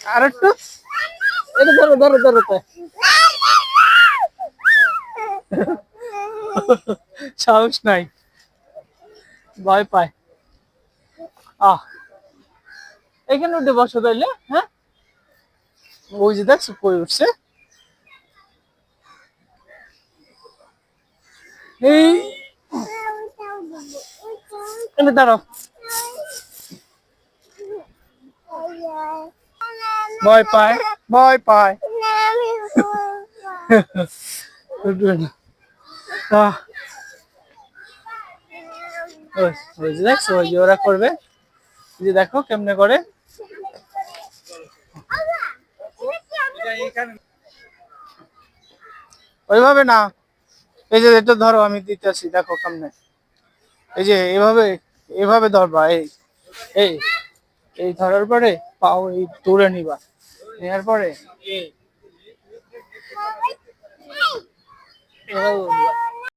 আর একটু এটা ধরো ধরো ধরো তো সাহস নাই ভয় পায় আহ এখানে উঠে বসো তাইলে হ্যাঁ ওই যে দেখছো কই উঠছে এই এনে দাঁড়াও ভয় পায় ভয় পায় উঠবে না ওই যে দেখছো ওই যে ওরা করবে যে দেখো কেমনে করে ওইভাবে না এই যে এটা ধরো আমি দিতেছি দেখো কেমনে এই যে এভাবে এভাবে ধরবা এই এই এই ধরার পরে পাও এই তুলে নিবা নেওয়ার পরে এভাবে উঠবা।